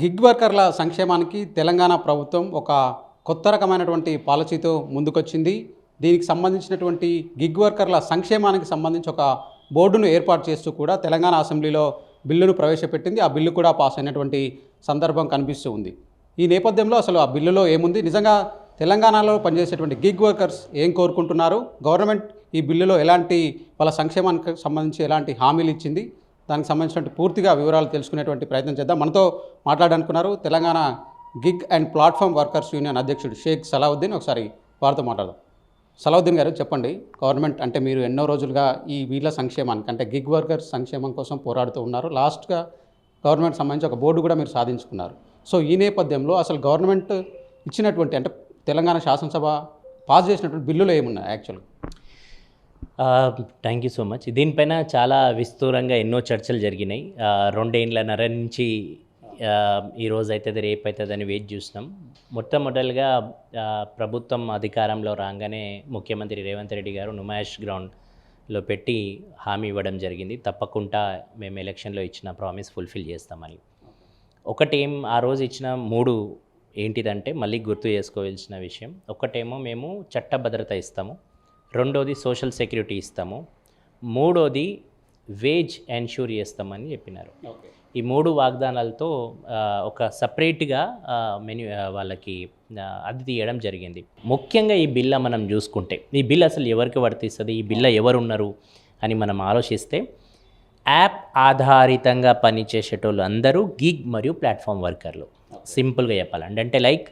Gig వర్కర్ల సంక్షేమానికి తెలంగాణ ప్రభుత్వం ఒక కొత్త రకమైనటువంటి పాలసీతో ముందుకొచ్చింది. దీనికి సంబంధించినటువంటి గిగ్ వర్కర్ల సంక్షేమానికి సంబంధించి ఒక బోర్డును ఏర్పాటు చేస్తూ కూడా తెలంగాణ అసెంబ్లీలో బిల్లును ప్రవేశపెట్టింది. ఆ బిల్లు కూడా పాస్ అయినటువంటి సందర్భం కనిపిస్తూ ఉంది. ఈ నేపథ్యంలో అసలు ఆ బిల్లులో ఏముంది, నిజంగా తెలంగాణలో పనిచేసేటువంటి గిగ్ వర్కర్స్ ఏం కోరుకుంటున్నారు, గవర్నమెంట్ ఈ బిల్లులో ఎలాంటి వాళ్ళ సంక్షేమానికి సంబంధించి ఎలాంటి హామీలు ఇచ్చింది, దానికి సంబంధించినటువంటి పూర్తిగా వివరాలు తెలుసుకునేటువంటి ప్రయత్నం చేద్దాం. మనతో మాట్లాడాలనుకున్నారు Telangana gig and platform workers union అధ్యక్షుడు షేక్ సలావుద్దీన్. ఒకసారి వారితో మాట్లాడదాం. సలావుద్దీన్ గారు, చెప్పండి, గవర్నమెంట్ అంటే మీరు ఎన్నో రోజులుగా ఈ వీళ్ళ సంక్షేమానికి అంటే గిగ్ వర్కర్స్ సంక్షేమం కోసం పోరాడుతూ ఉన్నారు. లాస్ట్గా గవర్నమెంట్ సంబంధించి ఒక బోర్డు కూడా మీరు సాధించుకున్నారు. సో ఈ నేపథ్యంలో అసలు గవర్నమెంట్ ఇచ్చినటువంటి అంటే తెలంగాణ శాసనసభ పాస్ చేసినటువంటి బిల్లులో ఏమున్నాయి యాక్చువల్గా? Thank you so much. దీనిపైన చాలా విస్తూరంగా ఎన్నో చర్చలు జరిగినాయి. రెండేళ్ళన్నర నుంచి ఈరోజు అవుతుంది రేపు అవుతుంది అని వెయిట్ చూసినాం. మొట్టమొదటిగా ప్రభుత్వం అధికారంలో రాగానే ముఖ్యమంత్రి రేవంత్ రెడ్డి గారు నుమాయిష్ గ్రౌండ్లో పెట్టి హామీ ఇవ్వడం జరిగింది. తప్పకుండా మేము ఎలక్షన్లో ఇచ్చిన ప్రామిస్ ఫుల్ఫిల్ చేస్తామని. ఒకటేం ఆ రోజు ఇచ్చిన 3 ఏంటిదంటే మళ్ళీ గుర్తు చేసుకోవాల్సిన విషయం. ఒకటేమో మేము చట్టభద్రత ఇస్తాము, రెండోది సోషల్ సెక్యూరిటీ ఇస్తాము, మూడోది వేజ్ ఎన్ష్యూర్ చేస్తామని చెప్పినారు. ఈ 3 వాగ్దానాలతో ఒక సపరేట్గా మెన్యూ వాళ్ళకి అది తీయడం జరిగింది. ముఖ్యంగా ఈ బిల్ల మనం చూసుకుంటే ఈ బిల్ అసలు ఎవరికి వర్తిస్తుంది, ఈ బిల్ల ఎవరున్నారు అని మనం ఆలోచిస్తే యాప్ ఆధారితంగా పనిచేసేటోళ్ళు అందరూ గిగ్ మరియు ప్లాట్ఫామ్ వర్కర్లు. సింపుల్గా చెప్పాలంటే అంటే లైక్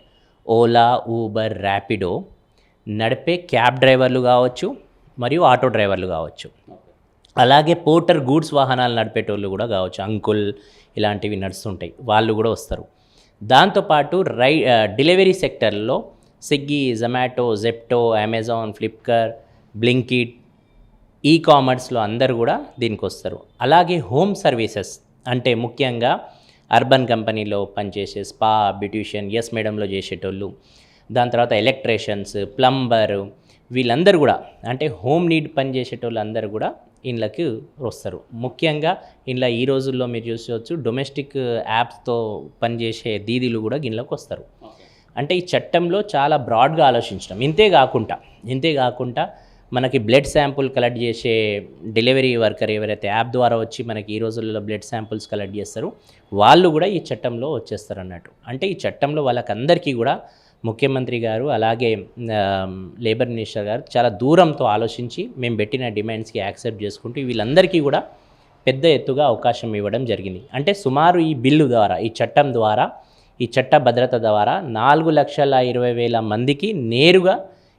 ఓలా, ఊబర్, ర్యాపిడో నడిపే క్యాబ్ డ్రైవర్లు కావచ్చు మరియు ఆటో డ్రైవర్లు కావచ్చు, అలాగే పోర్టర్ గూడ్స్ వాహనాలు నడిపేటోళ్ళు కూడా కావచ్చు, అంకుల్ ఇలాంటివి నడుస్తుంటాయి, వాళ్ళు కూడా వస్తారు. దాంతోపాటు డెలివరీ సెక్టర్లో Swiggy, Zomato, Zepto, Amazon, Flipkart, Blinkit, ఈ కామర్స్లో అందరూ కూడా దీనికి వస్తారు. అలాగే హోమ్ సర్వీసెస్ అంటే ముఖ్యంగా అర్బన్ కంపెనీలో పనిచేసే స్పా, బ్యూటిషియన్, ఎస్ మేడంలో చేసేటోళ్ళు, దాని తర్వాత ఎలక్ట్రీషియన్స్, ప్లంబర్, వీళ్ళందరూ కూడా అంటే హోమ్ నీడ్ పని చేసేటోళ్ళు అందరూ కూడా ఇండ్లకి వస్తారు. ముఖ్యంగా ఇంట్లో ఈ రోజుల్లో మీరు చూసుకోవచ్చు డొమెస్టిక్ యాప్స్తో పనిచేసే దీదీలు కూడా ఇండ్లకు వస్తారు. అంటే ఈ చట్టంలో చాలా బ్రాడ్గా ఆలోచించడం. ఇంతే కాకుండా మనకి బ్లడ్ శాంపుల్ కలెక్ట్ చేసే డెలివరీ వర్కర్ ఎవరైతే యాప్ ద్వారా వచ్చి మనకి ఈ రోజుల్లో బ్లడ్ శాంపుల్స్ కలెక్ట్ చేస్తారో వాళ్ళు కూడా ఈ చట్టంలో వచ్చేస్తారు అన్నట్టు. అంటే ఈ చట్టంలో వాళ్ళకందరికీ కూడా ముఖ్యమంత్రి గారు అలాగే లేబర్ మినిస్టర్ గారు చాలా దూరంతో ఆలోచించి మేము పెట్టిన డిమాండ్స్కి యాక్సెప్ట్ చేసుకుంటూ వీళ్ళందరికీ కూడా పెద్ద ఎత్తుగా అవకాశం ఇవ్వడం జరిగింది. అంటే సుమారు ఈ బిల్లు ద్వారా, ఈ చట్టం ద్వారా, ఈ చట్ట భద్రత ద్వారా 4,20,000 మందికి నేరుగా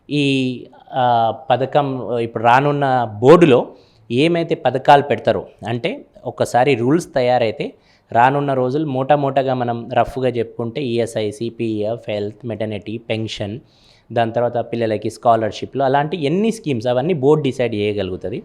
ఈ పథకం ఇప్పుడు రానున్న బోర్డులో ఏమైతే పథకాలు పెడతారో అంటే ఒక్కసారి రూల్స్ తయారైతే రానున్న రోజులు మోటాగా మనం రఫ్గా చెప్పుకుంటే ESI, CPF, health, maternity, pension, దాని తర్వాత పిల్లలకి స్కాలర్షిప్లు, అలాంటి ఎన్ని స్కీమ్స్ అవన్నీ బోర్డు డిసైడ్ చేయగలుగుతుంది.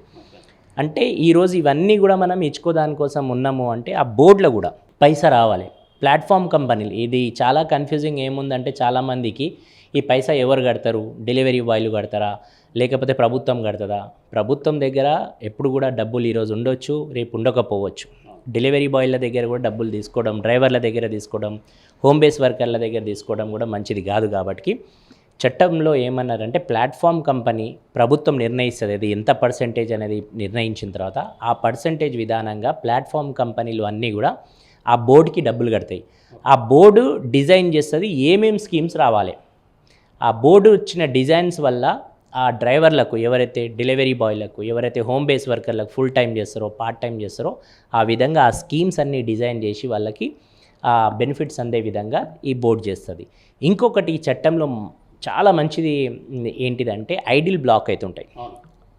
అంటే ఈరోజు ఇవన్నీ కూడా మనం ఇచ్చుకోదానికోసం ఉన్నాము అంటే ఆ బోర్డులో కూడా పైసా రావాలి. ప్లాట్ఫామ్ కంపెనీలు ఇది చాలా కన్ఫ్యూజింగ్ ఏముందంటే చాలామందికి ఈ పైసా ఎవరు కడతారు, డెలివరీ బాయ్లు కడతారా లేకపోతే ప్రభుత్వం కడతారా? ప్రభుత్వం దగ్గర ఎప్పుడు కూడా డబ్బులు ఈరోజు ఉండొచ్చు, రేపు ఉండకపోవచ్చు. డెలివరీ బాయ్ల దగ్గర కూడా డబ్బులు తీసుకోవడం, డ్రైవర్ల దగ్గర తీసుకోవడం, హోమ్ బేస్ వర్కర్ల దగ్గర తీసుకోవడం కూడా మంచిది కాదు. కాబట్టి చట్టంలో ఏమన్నారంటే ప్లాట్ఫామ్ కంపెనీ ప్రభుత్వం నిర్ణయిస్తుంది, అది ఎంత పర్సెంటేజ్ అనేది నిర్ణయించిన తర్వాత ఆ పర్సెంటేజ్ విధానంగా ప్లాట్ఫామ్ కంపెనీలు అన్నీ కూడా ఆ బోర్డుకి డబ్బులు కడతాయి. ఆ బోర్డు డిజైన్ చేస్తుంది ఏమేమి స్కీమ్స్ రావాలి. ఆ బోర్డు వచ్చిన డిజైన్స్ వల్ల ఆ డ్రైవర్లకు, ఎవరైతే డెలివరీ బాయ్లకు, ఎవరైతే హోమ్ బేస్ వర్కర్లకు ఫుల్ టైం చేస్తారో, పార్ట్ టైం చేస్తారో ఆ విధంగా ఆ స్కీమ్స్ అన్నీ డిజైన్ చేసి వాళ్ళకి ఆ బెనిఫిట్స్ అందే విధంగా ఈ బోర్డు చేస్తుంది. ఇంకొకటి ఈ చట్టంలో చాలా మంచిది ఏంటిదంటే ఐడిల్ బ్లాక్ అవుతుంటాయి.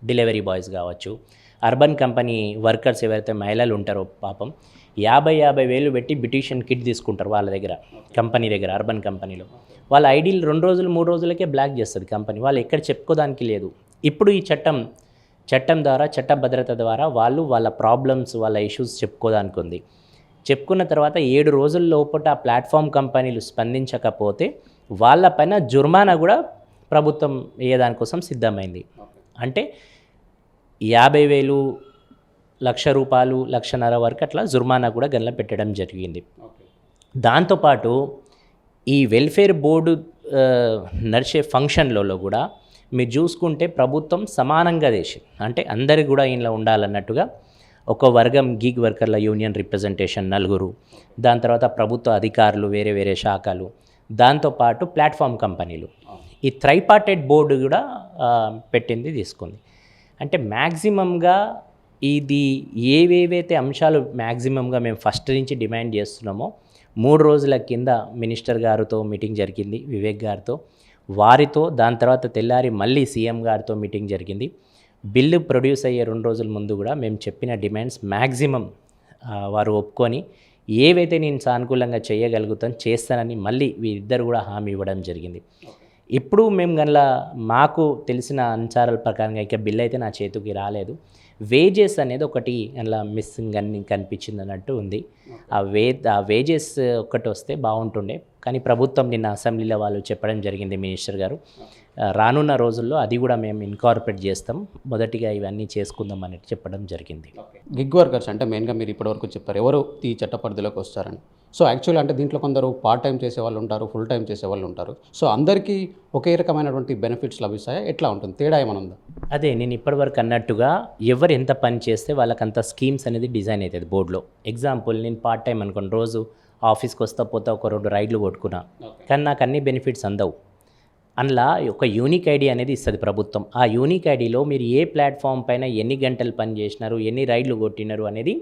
డెలివరీ బాయ్స్ కావచ్చు, అర్బన్ కంపెనీ వర్కర్స్ ఎవరైతే మహిళలు ఉంటారో పాపం 50,000 పెట్టి బ్యూటిషియన్ కిట్ తీసుకుంటారు వాళ్ళ దగ్గర, కంపెనీ దగ్గర, అర్బన్ కంపెనీలో. వాళ్ళ ఐడీలు 2 రోజులు 3 రోజులకే బ్లాక్ చేస్తుంది కంపెనీ, వాళ్ళు ఎక్కడ చెప్పుకోవడానికి లేదు. ఇప్పుడు ఈ చట్టం ద్వారా, చట్ట భద్రత ద్వారా వాళ్ళు వాళ్ళ ప్రాబ్లమ్స్, వాళ్ళ ఇష్యూస్ చెప్పుకోవడానికి ఉంది. చెప్పుకున్న తర్వాత 7 రోజుల లోపల ఆ ప్లాట్ఫామ్ కంపెనీలు స్పందించకపోతే వాళ్ళపైన జుర్మానా కూడా ప్రభుత్వం వేయడానికోసం సిద్ధమైంది. అంటే 50,000, ₹1,00,000, 1,50,000 వరకు అట్లా జుర్మానా కూడా గల్ల పెట్టడం జరిగింది. దాంతోపాటు ఈ వెల్ఫేర్ బోర్డు ఆ, నడిచే ఫంక్షన్లలో కూడా మీరు చూసుకుంటే ప్రభుత్వం సమానంగా చేసింది. అంటే అందరికి కూడా ఇంట్లో ఉండాలన్నట్టుగా ఒక వర్గం గిగ్ వర్కర్ల యూనియన్ రిప్రజెంటేషన్ 4, దాని తర్వాత ప్రభుత్వ అధికారులు వేరే వేరే శాఖలు, దాంతోపాటు ప్లాట్ఫామ్ కంపెనీలు, ఈ త్రైపార్టైట్ బోర్డు కూడా పెట్టింది తీసుకుంది. అంటే మ్యాక్సిమంగా ఇది ఏవేవైతే అంశాలు మ్యాక్సిమంగా మేము ఫస్ట్ నుంచి డిమాండ్ చేస్తున్నామో 3 రోజుల కింద మినిస్టర్ గారితో మీటింగ్ జరిగింది, వివేక్ గారితో, వారితో దాని తర్వాత తెల్లారి మళ్ళీ సీఎం గారితో మీటింగ్ జరిగింది. బిల్లు ప్రొడ్యూస్ అయ్యే 2 రోజుల ముందు కూడా మేము చెప్పిన డిమాండ్స్ మ్యాక్సిమం వారు ఒప్పుకొని ఏవైతే నేను సానుకూలంగా చేయగలుగుతాను చేస్తానని మళ్ళీ వీరిద్దరు కూడా హామీ ఇవ్వడం జరిగింది. ఇప్పుడు మేము గనలా మాకు తెలిసిన అంచారాల ప్రకారంగా ఇక బిల్ అయితే నా చేతికి రాలేదు. వేజెస్ అనేది ఒకటి అలా మిస్సింగ్ అని కనిపించింది అన్నట్టు ఉంది. ఆ వేజెస్ ఒక్కటి వస్తే బాగుంటుండే, కానీ ప్రభుత్వం నిన్న అసెంబ్లీలో వాళ్ళు చెప్పడం జరిగింది మినిస్టర్ గారు, రానున్న రోజుల్లో అది కూడా మేము ఇన్కార్పొరేట్ చేస్తాం, మొదటిగా ఇవన్నీ చేసుకుందాం అని చెప్పడం జరిగింది. గిగ్ వర్కర్స్ అంటే మెయిన్గా మీరు ఇప్పటివరకు చెప్పారు ఎవరు ఈ చట్ట పరిధిలోకి వస్తారని. సో యాక్చువల్లీ అంటే దీంట్లో కొందరు పార్ట్ టైం చేసే వాళ్ళు ఉంటారు, ఫుల్ టైం చేసే వాళ్ళు ఉంటారు. సో అందరికీ ఒకే రకమైనటువంటి బెనిఫిట్స్ లభిస్తాయా, ఎట్లా ఉంటుంది, తేడా ఏమైనా ఉందా? అదే నేను ఇప్పటివరకు అన్నట్టుగా ఎవరు ఎంత పని చేస్తే వాళ్ళకంత స్కీమ్స్ అనేది డిజైన్ అవుతుంది బోర్డులో. ఎగ్జాంపుల్ నేను పార్ట్ టైం అనుకోండి, రోజు ఆఫీస్కి వస్తా పోతా ఒక 2 రైడ్లు కొట్టుకున్నా, కానీ నాకు అన్ని బెనిఫిట్స్ అందవు. అందులో ఒక యూనిక్ ఐడి అనేది ఇస్తుంది ప్రభుత్వం. ఆ యూనిక్ ఐడిలో మీరు ఏ ప్లాట్ఫామ్ పైన ఎన్ని గంటలు పని చేసినారు, ఎన్ని రైడ్లు కొట్టినారు అనేది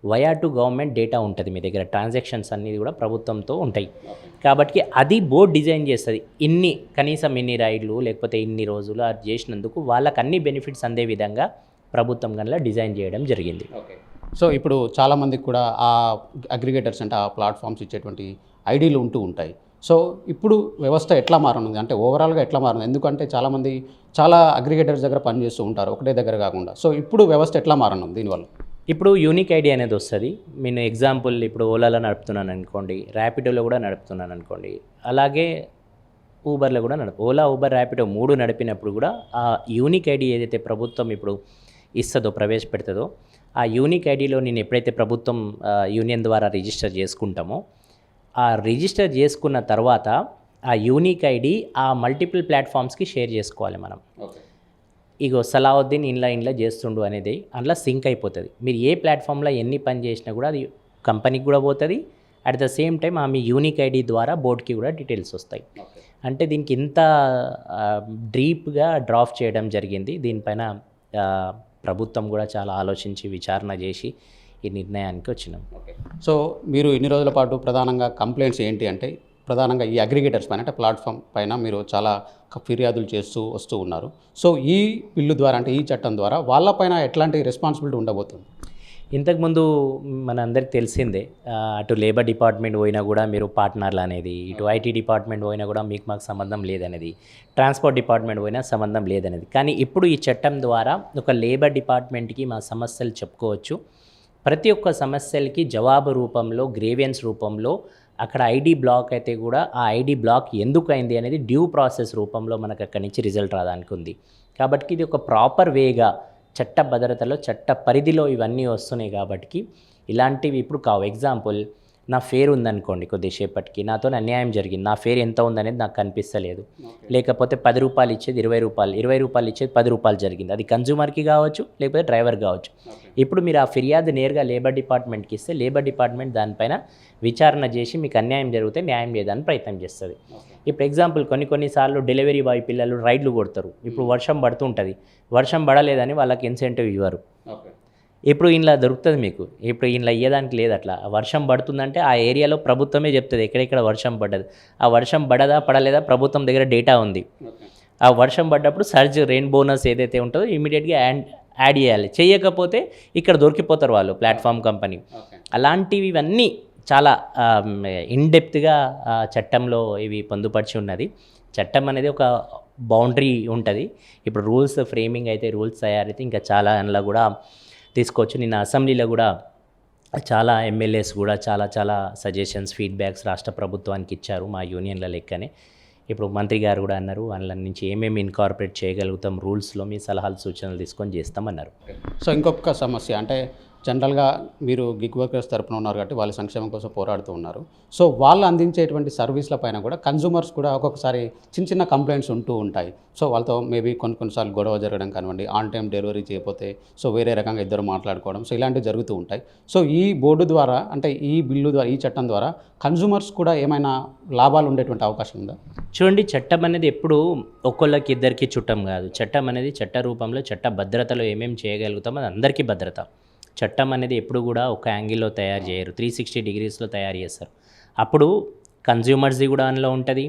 వయా టు గవర్నమెంట్ డేటా ఉంటుంది మీ దగ్గర, ట్రాన్సాక్షన్స్ అన్నీ కూడా ప్రభుత్వంతో ఉంటాయి. కాబట్టి అది బోర్డు డిజైన్ చేస్తుంది, కనీసం ఇన్ని రైడ్లు లేకపోతే ఇన్ని రోజులు అది చేసినందుకు వాళ్ళకి అన్ని బెనిఫిట్స్ అందే విధంగా ప్రభుత్వం కన్నా డిజైన్ చేయడం జరిగింది. సో ఇప్పుడు చాలామందికి కూడా ఆ అగ్రిగేటర్స్ అంటే ఆ ప్లాట్ఫామ్స్ ఇచ్చేటువంటి ఐడీలు ఉంటాయి. సో ఇప్పుడు వ్యవస్థ ఎట్లా మారనుంది, అంటే ఓవరాల్గా ఎట్లా మారింది? ఎందుకంటే చాలామంది చాలా అగ్రిగేటర్స్ దగ్గర పనిచేస్తూ ఉంటారు, ఒకటే దగ్గర కాకుండా. సో ఇప్పుడు వ్యవస్థ ఎట్లా మారనుంది దీనివల్ల? ఇప్పుడు యూనిక్ ఐడి అనేది వస్తుంది. నేను ఎగ్జాంపుల్ ఇప్పుడు ఓలాలో నడుపుతున్నాను అనుకోండి, ర్యాపిడోలో కూడా నడుపుతున్నాను అనుకోండి, అలాగే ఊబర్లో కూడా ఓలా, ఊబర్, ర్యాపిడో 3 నడిపినప్పుడు కూడా ఆ యూనిక్ ఐడి ఏదైతే ప్రభుత్వం ఇప్పుడు ఇస్తుందో, ప్రవేశపెడుతుందో, ఆ యూనిక్ ఐడిలో నేను ఎప్పుడైతే ప్రభుత్వం యూనియన్ ద్వారా రిజిస్టర్ చేసుకుంటామో, ఆ రిజిస్టర్ చేసుకున్న తర్వాత ఆ యూనిక్ ఐడి ఆ మల్టిపుల్ ప్లాట్ఫామ్స్కి షేర్ చేసుకోవాలి మనం. ఇగో సలావుద్దీన్ ఇంట్లో చేస్తుండు అనేది అందులో సింక్ అయిపోతుంది. మీరు ఏ ప్లాట్ఫామ్లో ఎన్ని పని చేసినా కూడా అది కంపెనీకి కూడా పోతుంది. అట్ ద సేమ్ టైం ఆ మీ యూనిక్ ఐడి ద్వారా బోర్డ్కి కూడా డీటెయిల్స్ వస్తాయి. అంటే దీనికి ఇంత డీప్గా డ్రాఫ్ట్ చేయడం జరిగింది. దీనిపైన ప్రభుత్వం కూడా చాలా ఆలోచించి విచారణ చేసి ఈ నిర్ణయానికి వచ్చినాం. సో మీరు ఇన్ని రోజుల పాటు ప్రధానంగా కంప్లైంట్స్ ఏంటి అంటే, ప్రధానంగా ఈ అగ్రిగేటర్స్ పైన అంటే ప్లాట్ఫామ్ పైన మీరు చాలా ఫిర్యాదులు చేస్తూ వస్తూ ఉన్నారు. సో ఈ బిల్లు ద్వారా అంటే ఈ చట్టం ద్వారా వాళ్ళపైన ఎట్లాంటి రెస్పాన్సిబిలిటీ ఉండబోతుంది? ఇంతకుముందు మనందరికి తెలిసిందే, అటు లేబర్ డిపార్ట్మెంట్ పోయినా కూడా మీరు పార్ట్నర్లు అనేది, ఇటు ఐటీ డిపార్ట్మెంట్ పోయినా కూడా మాకు సంబంధం లేదనేది, ట్రాన్స్పోర్ట్ డిపార్ట్మెంట్ పోయినా సంబంధం లేదనేది. కానీ ఇప్పుడు ఈ చట్టం ద్వారా ఒక లేబర్ డిపార్ట్మెంట్కి మా సమస్యలు చెప్పుకోవచ్చు. ప్రతి ఒక్క సమస్యలకి జవాబు రూపంలో, గ్రేవియన్స్ రూపంలో, అక్కడ ఐడి బ్లాక్ అయితే కూడా ఆ ఐడి బ్లాక్ ఎందుకు అయింది అనేది డ్యూ ప్రాసెస్ రూపంలో మనకు అక్కడి నుంచి రిజల్ట్ రావడానికి ఉంది. కాబట్టి ఇది ఒక ప్రాపర్ వేగా చట్ట భద్రతలో, చట్ట పరిధిలో ఇవన్నీ వస్తున్నాయి. కాబట్టి ఇలాంటివి ఇప్పుడు కావు. ఎగ్జాంపుల్, నా ఫేర్ ఉందనుకోండి, కొద్దిసేపటికి నాతో అన్యాయం జరిగింది, నా ఫేర్ ఎంత ఉందనేది నాకు కనిపిస్తలేదు, లేకపోతే 10 రూపాయలు ఇచ్చేది 20 రూపాయలు, 20 రూపాయలు ఇచ్చేది 10 రూపాయలు జరిగింది, అది కన్జ్యూమర్కి కావచ్చు లేకపోతే డ్రైవర్ కావచ్చు. ఇప్పుడు మీరు ఆ ఫిర్యాదు నేరుగా లేబర్ డిపార్ట్మెంట్కి ఇస్తే లేబర్ డిపార్ట్మెంట్ దానిపైన విచారణ చేసి మీకు అన్యాయం జరిగితే న్యాయం చేయడానికి ప్రయత్నం చేస్తుంది. ఇప్పుడు ఎగ్జాంపుల్, కొన్నిసార్లు డెలివరీ బాయ్ పిల్లలు రైడ్లు కొడతారు. ఇప్పుడు వర్షం పడుతుంటుంది, వర్షం పడలేదని వాళ్ళకి ఇన్సెంటివ్ ఇవ్వరు. ఇప్పుడు ఇంట్లో దొరుకుతుంది మీకు, ఇప్పుడు ఇంట్లో ఇయ్యడానికి లేదు. అట్లా వర్షం పడుతుందంటే ఆ ఏరియాలో ప్రభుత్వమే చెప్తుంది ఎక్కడెక్కడ వర్షం పడ్డది. ఆ వర్షం పడదా పడలేదా ప్రభుత్వం దగ్గర డేటా ఉంది. ఆ వర్షం పడ్డప్పుడు సర్జ్ రెయిన్ బోనస్ ఏదైతే ఉంటుందో ఇమీడియట్గా యాడ్ చేయాలి. చేయకపోతే ఇక్కడ దొరికిపోతారు వాళ్ళు, ప్లాట్ఫామ్ కంపెనీ. అలాంటివన్నీ చాలా ఇన్డెప్త్గా చట్టంలో ఇవి పొందుపరిచి ఉన్నది. చట్టం అనేది ఒక బౌండరీ ఉంటుంది. ఇప్పుడు రూల్స్ ఫ్రేమింగ్ అయితే, రూల్స్ తయారైతే ఇంకా చాలా అందులో కూడా తీసుకోవచ్చు. నిన్న అసెంబ్లీలో కూడా చాలా ఎమ్మెల్యేస్ కూడా చాలా సజెషన్స్, ఫీడ్బ్యాక్స్ రాష్ట్ర ప్రభుత్వానికి ఇచ్చారు మా యూనియన్ల లెక్కనే. ఇప్పుడు మంత్రి గారు కూడా అన్నారు, వాళ్ళ నుంచి ఏమేమి ఇన్కార్పొరేట్ చేయగలుగుతాం రూల్స్లో, మీ సలహాలు సూచనలు తీసుకొని చేస్తామన్నారు. సో ఇంకొక సమస్య అంటే జనరల్గా మీరు గిగ్ వర్కర్స్ తరపున ఉన్నారు కాబట్టి వాళ్ళ సంక్షేమం కోసం పోరాడుతూ ఉన్నారు. సో వాళ్ళు అందించేటువంటి సర్వీస్ల పైన కూడా కన్జ్యూమర్స్ కూడా ఒక్కొక్కసారి చిన్న చిన్న కంప్లైంట్స్ ఉంటూ ఉంటాయి. సో వాళ్ళతో మేబీ కొన్నిసార్లు గొడవ జరగడం కానివ్వండి, ఆన్ టైం డెలివరీ చేయకపోతే సో వేరే రకంగా ఇద్దరు మాట్లాడుకోవడం, సో ఇలాంటివి జరుగుతూ ఉంటాయి. సో ఈ బోర్డు ద్వారా అంటే ఈ బిల్లు ద్వారా, ఈ చట్టం ద్వారా కన్జ్యూమర్స్ కూడా ఏమైనా లాభాలు ఉండేటువంటి అవకాశం ఉందా? చూడండి, చట్టం అనేది ఎప్పుడు ఒక్కొక్కరికి ఇద్దరికి చుట్టం కాదు. చట్టం అనేది చట్ట రూపంలో చట్ట భద్రతలో ఏమేమి చేయగలుగుతామో అది అందరికీ భద్రత. చట్టం అనేది ఎప్పుడు కూడా ఒక యాంగిల్లో తయారు చేయరు, 360 డిగ్రీస్లో తయారు చేస్తారు. అప్పుడు కన్జ్యూమర్స్ది కూడా అందులో ఉంటుంది,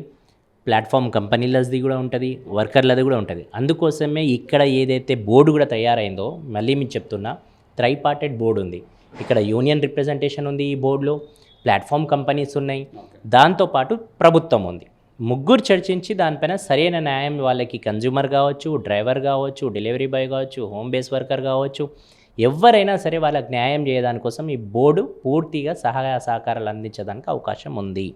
ప్లాట్ఫామ్ కంపెనీలది కూడా ఉంటుంది, వర్కర్లది కూడా ఉంటుంది. అందుకోసమే ఇక్కడ ఏదైతే బోర్డు కూడా తయారైందో, మళ్ళీ మీకు చెప్తున్నా, ట్రైపార్టెడ్ బోర్డు ఉంది. ఇక్కడ యూనియన్ రిప్రజెంటేషన్ ఉంది, ఈ బోర్డులో ప్లాట్ఫామ్ కంపెనీస్ ఉన్నాయి, దాంతోపాటు ప్రభుత్వం ఉంది. ముగ్గురు చర్చించి దానిపైన సరైన న్యాయం వాళ్ళకి, కన్జ్యూమర్ కావచ్చు, డ్రైవర్ కావచ్చు, డెలివరీ బాయ్ కావచ్చు, హోమ్ బేస్ వర్కర్ కావచ్చు, ఎవరైనా సరే వాళ్ళకి న్యాయం చేయడానికోసం ఈ బోర్డు పూర్తిగా సహాయ సహకారాలు అందించడానికి అవకాశం ఉంది.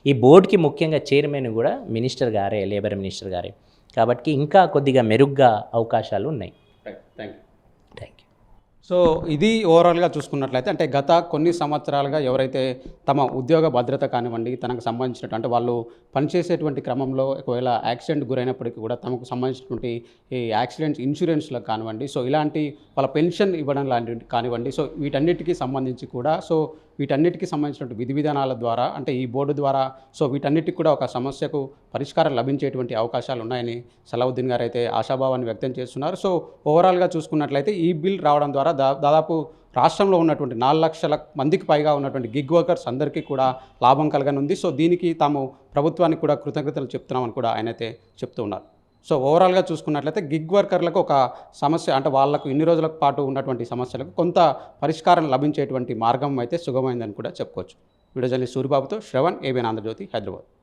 ఈ బోర్డుకి ముఖ్యంగా చైర్మన్ కూడా మినిస్టర్ గారే, లేబర్ మినిస్టర్ గారే. కాబట్టి ఇంకా కొద్దిగా మెరుగ్గా అవకాశాలు ఉన్నాయి. Thank you. Thank you. So ఇది ఓవరాల్గా చూసుకున్నట్లయితే అంటే గత కొన్ని సంవత్సరాలుగా ఎవరైతే తమ ఉద్యోగ భద్రత కానివ్వండి, తనకు సంబంధించినట్టు అంటే వాళ్ళు పనిచేసేటువంటి క్రమంలో ఒకవేళ యాక్సిడెంట్ గురైనప్పటికీ కూడా తమకు సంబంధించినటువంటి ఈ యాక్సిడెంట్ ఇన్సూరెన్స్లకు కానివ్వండి, సో ఇలాంటి వాళ్ళ పెన్షన్ ఇవ్వడం లాంటివి కానివ్వండి, సో వీటన్నిటికీ సంబంధించి కూడా సో వీటన్నిటికీ సంబంధించినటువంటి విధి విధానాల ద్వారా అంటే ఈ బోర్డు ద్వారా సో వీటన్నిటికి కూడా ఒక సమస్యకు పరిష్కారం లభించేటువంటి అవకాశాలు ఉన్నాయని సలావుద్దీన్ గారు అయితే ఆశాభావాన్ని వ్యక్తం చేస్తున్నారు. సో ఓవరాల్గా చూసుకున్నట్లయితే ఈ బిల్ రావడం ద్వారా దాదాపు రాష్ట్రంలో ఉన్నటువంటి 4 లక్షల మందికి పైగా ఉన్నటువంటి గిగ్ వర్కర్స్ అందరికీ కూడా లాభం కలగనుంది. సో దీనికి తాము ప్రభుత్వానికి కూడా కృతజ్ఞతలు చెప్తున్నామని కూడా ఆయన అయితే చెప్తూ ఉన్నారు. సో ఓవరాల్గా చూసుకున్నట్లయితే గిగ్ వర్కర్లకు ఒక సమస్య అంటే వాళ్లకు ఇన్ని రోజుల పాటు ఉన్నటువంటి సమస్యలకు కొంత పరిష్కారం లభించేటువంటి మార్గం అయితే సుగమైందని కూడా చెప్పుకోవచ్చు. వీడియో జర్నలిస్ట్ సూరిబాబుతో శ్రవణ్, ఏబిఎన్ ఆంధ్రజ్యోతి, హైదరాబాద్.